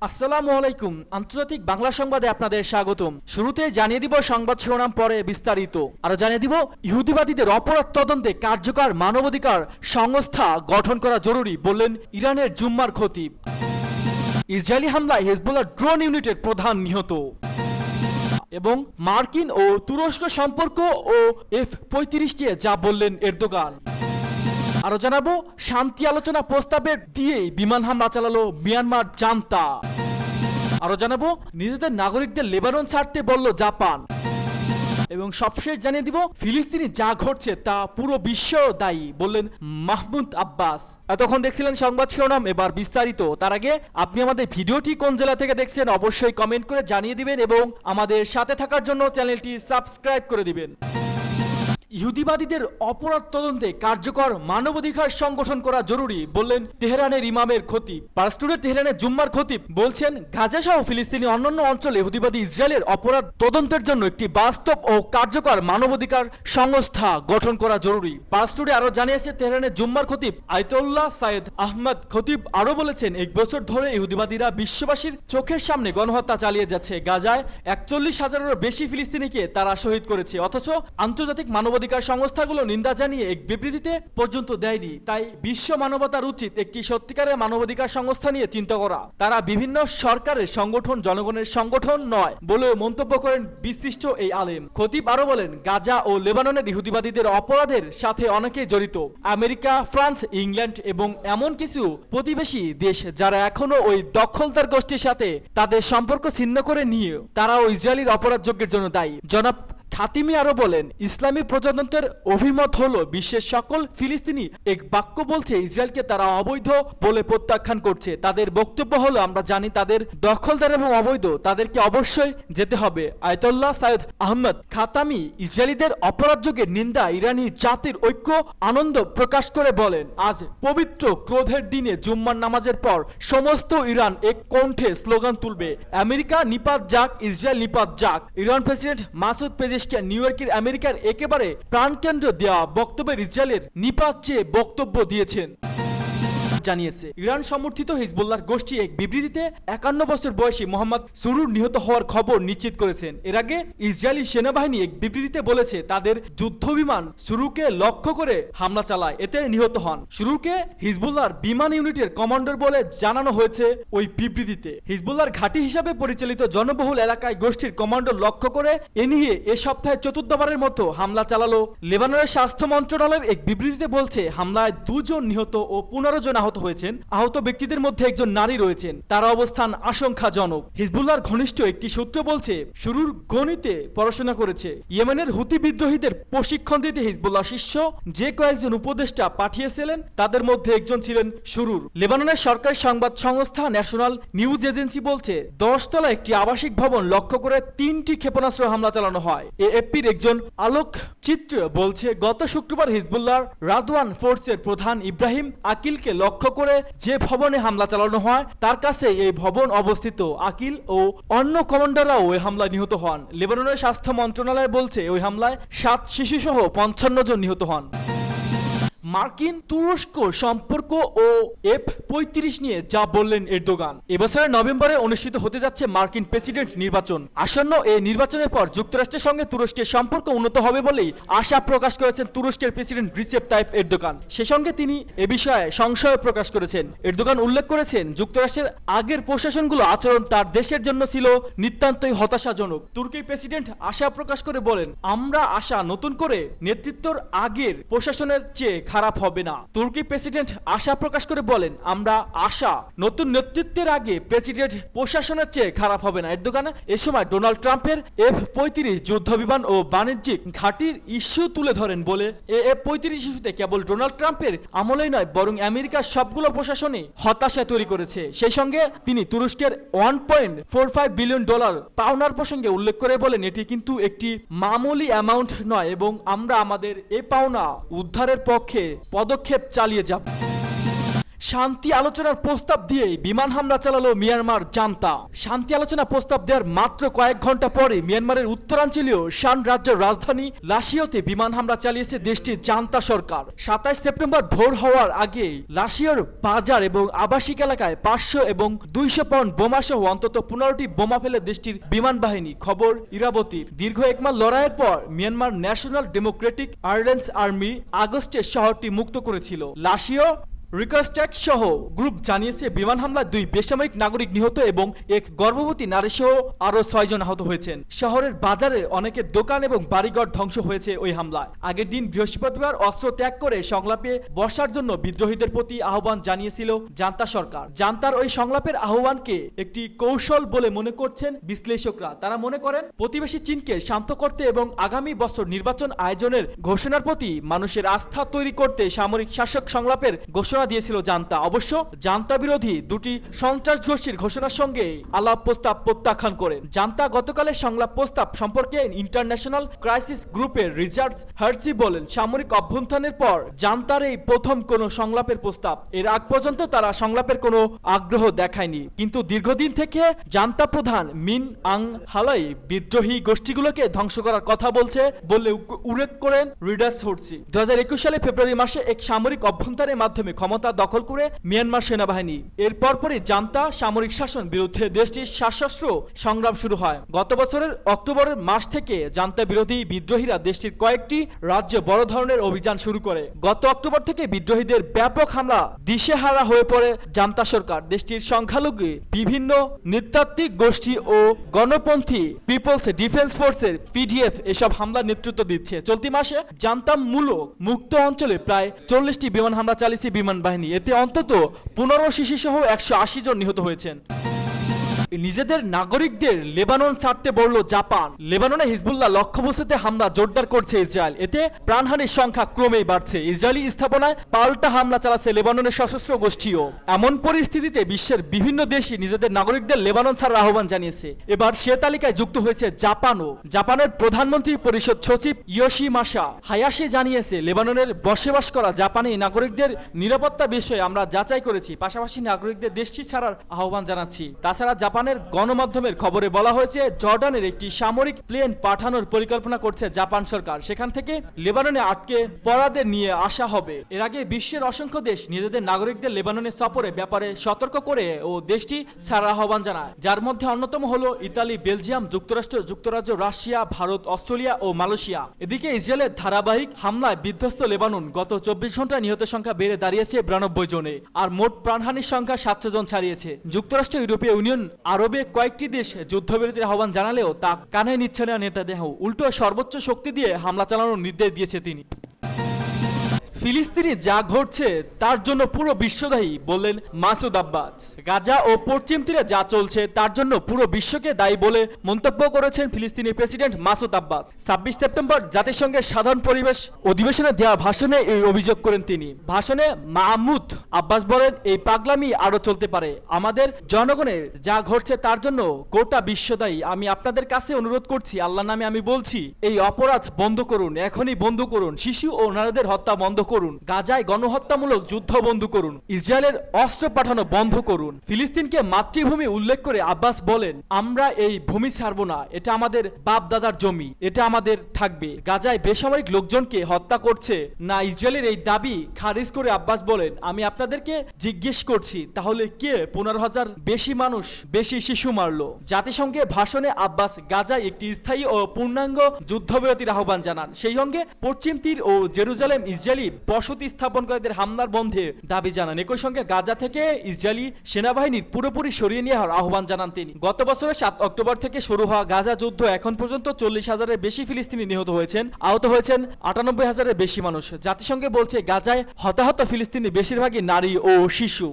আসসালামু আলাইকুম। আন্তর্জাতিক বাংলা সংবাদে আপনাদের স্বাগতম। শুরুতে জানিয়ে দিব সংবাদ শিরোনাম, পরে বিস্তারিত। আরো জানিয়ে দিব ইহুদিবাদীদের অপরাধ তদন্তে কার্যকর মানবাধিকার সংস্থা গঠন করা জরুরি বললেন ইরানের জুম্মার খতিব। ইসরায়েলি হামলায় হেজবুল্লাহ ড্রোন ইউনিটের প্রধান নিহত। এবং মার্কিন ও তুরস্ক সম্পর্ক ও F-35 নিয়ে যা বললেন এরদোগান। আরো জানাবো শান্তি আলোচনা প্রস্তাবের দিয়ে বিমান হামলা চালালো মিয়ানমার জান্তা। আরো জানাবো নিজেদের নাগরিকদের লেবানন ছাড়তে বলল জাপান। এবং সবশেষ জানিয়ে দিব ফিলিস্তিনি যা ঘটছে তা পুরো বিশ্ব দায়ী বললেন মাহমুদ আব্বাস। এতক্ষণ দেখছিলেন সংবাদ শিরোনাম, এবার বিস্তারিত। তার আগে আপনি আমাদের ভিডিওটি কোন জেলা থেকে দেখছেন অবশ্যই কমেন্ট করে জানিয়ে দিবেন এবং আমাদের সাথে থাকার জন্য চ্যানেলটি সাবস্ক্রাইব করে দিবেন। ইহুদিবাদীদের অপরাধ তদন্তে কার্যকর মানবাধিকার সংগঠন করা জরুরি বললেন তেহরানের ইমামের খতিব। পারস্টুরের তেহরানের জুম্মার খতিব বলছেন গাজা সহ ফিলিস্তিনি অন্যান্য অঞ্চলে ইহুদিবাদী ইসরায়েলের অপরাধ তদন্তের জন্য একটি বাস্তব ও কার্যকর মানবাধিকার সংস্থা গঠন করা জরুরি। পারস্টুরে আরো জানিয়েছে তেহরানের জুম্মার খতিব আয়তুল্লাহ সাইদ আহমদ খতিব। আরো বলেছেন 1 বছর ধরে ইহুদিবাদীরা বিশ্ববাসীর চোখের সামনে গণহত্যা চালিয়ে যাচ্ছে। গাজায় 41,000-এরও বেশি ফিলিস্তিনিকে তারা শহীদ করেছে, অথচ আন্তর্জাতিক মানবাধিকার সংস্থাগুলো নিন্দা জানিয়ে এক বিবৃতিতে পর্যন্ত দেয়নি। তাই বিশ্ব মানবতার উচিত একটি সত্যিকারের মানবাধিকার সংস্থা নিয়ে চিন্তা করা। তারা বিভিন্ন সরকারের সংগঠন, জনগণের সংগঠন নয় বলে মন্তব্য করেন বিশিষ্ট এই আলেম। খতিব আরো বলেন গাজা ও লেবাননের ইহুদিবাদীদের অপরাধের সাথে অনেকেই জড়িত। আমেরিকা, ফ্রান্স, ইংল্যান্ড এবং এমন কিছু প্রতিবেশী দেশ যারা এখনো ওই দখলদার গোষ্ঠীর সাথে তাদের সম্পর্ক ছিন্ন করে নিয়ে তারাও ইসরায়েলের অপরাধ যজ্ঞের জন্য দায়ী। জনাব খাতিমি আরো বলেন ইসলামী প্রজাতন্ত্রের অভিমত হলো বিশ্বের সকল ফিলিস্তিনি এক বাক্য বলছে ইসরায়েলকে তারা অবৈধ বলে প্রত্যাখ্যান করছে। তাদের বক্তব্য হলো আমরা জানি তাদের দখলদার এবং অবৈধ, তাদেরকে অবশ্যই যেতে হবে। আয়তুল্লাহ সাইদ আহমদ খাতামি ইসরায়েলিদের অপরাধযোগের নিন্দা ইরানি জাতির ঐক্য আনন্দ প্রকাশ করে বলেন আজ পবিত্র ক্রোধের দিনে জুম্মার নামাজের পর সমস্ত ইরান এক কণ্ঠে স্লোগান তুলবে আমেরিকা নিপাত যাক, ইসরায়েল নিপাত যাক। Iran president Masoud Pezeshkian new ইয়র্কের আমেরিকার একেবারে প্রাণকেন্দ্র দেওয়া বক্তব্যের ইসরায়েলের নিপাত চেয়ে বক্তব্য দিয়েছেন জানিয়েছে। ইরান সমর্থিত হিজবুল্লাহর গোষ্ঠী এক বিবৃতিতে 51 বছর বয়সী মোহাম্মদ সুরুর নিহত হওয়ার খবর নিশ্চিত করেছেন। এর আগে ইসরায়েলি সেনাবাহিনী এক বিবৃতিতে বলেছে তাদের যুদ্ধবিমান সুরুকে লক্ষ্য করে হামলা চালায়, এতে নিহত হন। সুরুকে হিজবুল্লাহর বিমান ইউনিটের কমান্ডার বলে জানানো হয়েছে ওই বিবৃতিতে। হিজবুল্লাহর ঘাঁটি হিসাবে পরিচালিত জনবহুল এলাকায় গোষ্ঠীর কমান্ডার লক্ষ্য করে এ নিয়ে এ সপ্তাহে চতুর্থবারের মতো হামলা চালালো লেবাননের স্বাস্থ্য মন্ত্রণালয়ের এক বিবৃতিতে বলছে হামলায় 2 জন নিহত ও 15 জন আহত হয়েছেন। আহত ব্যক্তিদের মধ্যে একজন নারী রয়েছেন, তার অবস্থান আশঙ্কাজনক। হিজবুল্লাহর ঘনিষ্ঠ একটি সূত্র বলছে শুরুর গণিতে পড়াশোনা করেছে। ইয়েমেনের হুতি বিদ্রোহীদের প্রশিক্ষণ দিতে হিজবুল্লাহ শীর্ষ যে কয়েকজন উপদেষ্টা পাঠিয়েছিলেন তাদের মধ্যে একজন ছিলেন শুরুর। লেবাননের সরকারি সংবাদ সংস্থা ন্যাশনাল নিউজ এজেন্সি বলছে 10 তলা একটি আবাসিক ভবন লক্ষ্য করে 3টি ক্ষেপণাস্ত্র হামলা চালানো হয়। এএফপির একজন আলোক চিত্র বলছে গত শুক্রবার হিজবুল্লাহর রাদওয়ান ফোর্সের প্রধান ইব্রাহিম আকিলকে লক্ষ্য করে যে ভবনে হামলা চালানো হয় তার কাছে এই ভবন অবস্থিত। আকিল ও অন্য কমান্ডাররাও ওই হামলায় নিহত হন। লেবাননের স্বাস্থ্য মন্ত্রণালয় বলছে ওই হামলায় 7 শিশু সহ 55 জন নিহত হন। মার্কিন তুরস্ক সম্পর্ক ও F-35 নিয়ে যা বললেন এরদোগান। এবছরের নভেম্বরে অনুষ্ঠিত হতে যাচ্ছে মার্কিন প্রেসিডেন্ট নির্বাচন। আসন্ন এই নির্বাচনের পর যুক্তরাষ্ট্রের সঙ্গে তুরস্কের সম্পর্ক উন্নত হবে বলেই আশা প্রকাশ করেছেন তুরস্কের প্রেসিডেন্ট রিসেপ তাইপ এরদোগান। সে সঙ্গে তিনি এ বিষয়ে সংশয় প্রকাশ করেছেন। এরদোগান উল্লেখ করেছেন যুক্তরাষ্ট্রের আগের প্রশাসনগুলো আচরণ তার দেশের জন্য ছিল নিতান্তই হতাশাজনক। তুর্কি প্রেসিডেন্ট আশা প্রকাশ করে বলেন আমরা আশা নতুন করে নেতৃত্বর আগের প্রশাসনের চেয়ে খারাপ হবে না। তুর্কি প্রেসিডেন্ট আশা প্রকাশ করে বলেন আমরা আশা নতুন নেতৃত্বের আগে প্রেসিডেন্ট প্রশাসনের চেয়ে খারাপ হবে না। এরদোগান এ সময় ডোনাল্ড ট্রাম্পের F-35 যুদ্ধবিমান ও বাণিজ্যিক ঘাঁটির ইস্যু তুলে ধরেন বলে F-35 ইস্যুতে কেবল ডোনাল্ড ট্রাম্পের আমলেই নয় বরং আমেরিকার সবগুলো প্রশাসনই হতাশা তৈরি করেছে। সেই সঙ্গে তিনি তুরস্কের $1.45 বিলিয়ন পাওনার প্রসঙ্গে উল্লেখ করে বলেন এটি কিন্তু একটি মামুলি অ্যামাউন্ট নয় এবং আমরা আমাদের এ পাওনা উদ্ধারের পক্ষে পদক্ষেপ চালিয়ে যাব। শান্তি আলোচনার প্রস্তাব দিয়ে বিমান হামলা চালালো মিয়ানমার জান্তা। শান্তি আলোচনা প্রস্তাব দেওয়ার মাত্র কয়েক ঘন্টা পরে মিয়ানমারের উত্তরাঞ্চলীয় শান রাজ্যের রাজধানী লাশিয়াতে বিমান হামলা চালিয়েছে দেশটির জান্তা সরকার। 27 সেপ্টেম্বর ভোর হওয়ার আগে লাশিয়ার বাজার এবং আবাসিক এলাকায় 500 এবং 200 পাউন্ড বোমাসহ অন্তত 15টি বোমা ফেলে দেশটির বিমান বাহিনী। খবর ইরাবতীর। দীর্ঘ এক মাস লড়াইয়ের পর মিয়ানমার ন্যাশনাল ডেমোক্রেটিক আর্মেন্স আর্মি আগস্টে শহরটি মুক্ত করেছিল। লাশিয়া রিকনস্ট্রাক্ট সহ গ্রুপ জানিয়েছে বিমান হামলায় 2 বেসামরিক নাগরিক নিহত এবং এক গর্ভবতী নারী সহ আরো 6 জন আহত হয়েছেন। শহরের বাজারে অনেকের দোকান এবং বাড়িঘর ধ্বংস হয়েছে ওই হামলায়। আগের দিন বৃহস্পতিবার অস্ত্র ত্যাগ করে সংলাপে বসার জন্য বিদ্রোহীদের প্রতি আহ্বান জানিয়েছিল জান্তা সরকার। জান্তার ওই সংলাপের আহ্বানকে একটি কৌশল বলে মনে করছেন বিশ্লেষকরা। তারা মনে করেন প্রতিবেশী চীনকে শান্ত করতে এবং আগামী বছর নির্বাচন আয়োজনের ঘোষণার প্রতি মানুষের আস্থা তৈরি করতে সামরিক শাসক সংলাপের ঘোষণা দিয়েছিল জান্তা। অবশ্য জান্তা বিরোধী দুটি সন্ত্রাস গোষ্ঠীর ঘোষণার সঙ্গে আলাপ প্রস্তাব প্রত্যাখ্যান করেন। জান্তা গতকালের সংলাপ প্রস্তাব সম্পর্কে ইন্টারন্যাশনাল ক্রাইসিস গ্রুপের রিচার্ড হার্সি বলেন, সামরিক অভ্যুত্থানের পর জান্তার এই প্রথম কোনো সংলাপের প্রস্তাব। এর আগ পর্যন্ত তারা সংলাপের কোনো আগ্রহ দেখায়নি। কিন্তু দীর্ঘদিন থেকে জান্তা প্রধান মিন আং হালাই বিদ্রোহী গোষ্ঠীগুলোকে ধ্বংস করার কথা বলছে বলে উল্লেখ করেন রিডার্স হার্সি। 2021 সালে ফেব্রুয়ারি মাসে এক সামরিক অভ্যুত্থানের মাধ্যমে ক্ষমতা দখল করে মিয়ানমার সেনাবাহিনী। এর পরপরই জান্তা সামরিক শাসন বিরুদ্ধে দেশটির সশস্ত্র সংগ্রাম শুরু হয়। গত বছরের অক্টোবরের মাস থেকে জান্তা বিরোধী বিদ্রোহীরা দেশটির কয়েকটি রাজ্যে বড় ধরনের অভিযান শুরু করে। গত অক্টোবর থেকে বিদ্রোহীদের ব্যাপক হামলা দিশেহারা হয়ে পড়ে জান্তা সরকার। দেশটির সংখ্যালঘু বিভিন্ন নৃতাত্ত্বিক গোষ্ঠী ও গণপন্থী পিপলস ডিফেন্স ফোর্সের পিডিএফ এসব হামলার নেতৃত্ব দিচ্ছে। চলতি মাসে জান্তা মূলক মুক্ত অঞ্চলে প্রায় 40টি বিমান হামলা চালিয়েছে বিমান বাহিনী। এতে অন্তত 15 শিশু সহ 180 জন নিহত হয়েছেন। নিজেদের নাগরিকদের লেবানন ছাড়তে বলল জাপান। লেবাননে হিজবুল্লাহ লক্ষ্যবস্তুতে হামলা জোরদার করছে ইসরায়েল। এতে প্রাণহানির সংখ্যা ক্রমেই বাড়ছে। ইসরায়েলি স্থাপনায় পাল্টা হামলা চালাচ্ছে লেবাননের সশস্ত্র গোষ্ঠীও। এমন পরিস্থিতিতে বিশ্বের বিভিন্ন দেশই নিজেদের নাগরিকদের লেবানন ছাড়ার আহ্বান জানিয়েছে। এবার সে তালিকায় যুক্ত হয়েছে জাপানও। জাপানের প্রধানমন্ত্রী পরিষদ সচিব ইয়োশিমাসা হায়াশি জানিয়েছে, লেবাননের বসবাস করা জাপানি নাগরিকদের নিরাপত্তা বিষয়ে আমরা যাচাই করেছি, পাশাপাশি নাগরিকদের দেশটি ছাড়ার আহ্বান জানাচ্ছি। তাছাড়া জাপানের গণমাধ্যমের খবরে বলা হয়েছে, জর্ডানের একটি সামরিক প্লেন পাঠানোর পরিকল্পনা করছে জাপান সরকার। সেখান থেকে লেবাননে আটকে পড়াদের নিয়ে আসা হবে। এর আগে বিশ্বের অসংখ্য দেশ নিজেদের নাগরিকদের লেবাননে সফরে ব্যাপারে সতর্ক করে ও দেশটি ছাড়ার আহ্বান জানায়, যার মধ্যে অন্যতম হলো ইতালি, বেলজিয়াম, যুক্তরাষ্ট্র, যুক্তরাজ্য, রাশিয়া, ভারত, অস্ট্রেলিয়া ও মালয়েশিয়া। এদিকে ইসরায়েলের ধারাবাহিক হামলায় বিধ্বস্ত লেবানন গত 24 ঘন্টায় নিহতের সংখ্যা বেড়ে দাঁড়িয়েছে 92 জনে, আর মোট প্রাণহানির সংখ্যা 700 জন ছাড়িয়েছে। যুক্তরাষ্ট্র, ইউরোপীয় ইউনিয়ন, আরবে কয়েকটি দেশ যুদ্ধবিরতির আহ্বান জানালেও তা কানে নিচ্ছে না নেতাদেহ। উল্টো সর্বোচ্চ শক্তি দিয়ে হামলা চালানোর নির্দেশ দিয়েছে তিনি। ফিলিস্তিনে যা ঘটছে তার জন্য পুরো বিশ্ব দায়ী বললেন মাসুদ আব্বাস। গাজা ও পশ্চিম তীরে যা চলছে তার জন্য পুরো বিশ্বকে দায়ী বলে মন্তব্য করেছেন ফিলিস্তিনি প্রেসিডেন্ট মাসুদ আব্বাস। 26 সেপ্টেম্বর জাতিসংঘের সাধারণ পরিবেশ অধিবেশনে দেওয়া ভাষণে এই অভিযোগ করেন তিনি। ভাষণে মাহমুদ আব্বাস বলেন, এই পাগলামি আরো চলতে পারে। আমাদের জনগণের যা ঘটছে তার জন্য গোটা বিশ্ব দায়ী। আমি আপনাদের কাছে অনুরোধ করছি, আল্লাহর নামে আমি বলছি, এই অপরাধ বন্ধ করুন, এখনই বন্ধ করুন। শিশু ও নারীদের হত্যা বন্ধ করুন। গাজায় গণহত্যামূলক যুদ্ধ বন্ধ করুন। ইসরায়েলের অস্ত্র পাঠানো বন্ধ করুন। ফিলিস্তিনকে মাতৃভূমি উল্লেখ করে আব্বাস বলেন, আমরা এই ভূমি ছাড়ব না। এটা আমাদের বাপ দাদার জমি, এটা আমাদের থাকবে। গাজায় বেসামরিক লোকজনকে হত্যা করছে না ইসরায়েলের এই দাবি খারিজ করে আব্বাস বলেন, আমি আপনাদেরকে জিজ্ঞেস করছি, তাহলে কে 15,000 বেশি মানুষ, বেশি শিশু মারলো? জাতিসংঘের ভাষণে আব্বাস গাজায় একটি স্থায়ী ও পূর্ণাঙ্গ যুদ্ধবিরতির আহ্বান জানান। সেই সঙ্গে পশ্চিম তীর ও জেরুজালেম ইসরায়েলি বসতি স্থাপনকারীদের হামলার বন্ধে দাবি জানান। একই সঙ্গে গাজা থেকে ইসরায়েলি সেনাবাহিনীর পুরোপুরি সরিয়ে নেওয়ার আহ্বান জানান তিনি। গত বছরের 7 অক্টোবর থেকে শুরু হওয়া গাজা যুদ্ধ এখন পর্যন্ত 40,000-এর বেশি ফিলিস্তিনি নিহত হয়েছেন, আহত হয়েছেন 98,000-এর বেশি মানুষ। জাতিসংঘে বলছে, গাজায় হতাহত ফিলিস্তিনি বেশিরভাগই নারী ও শিশু।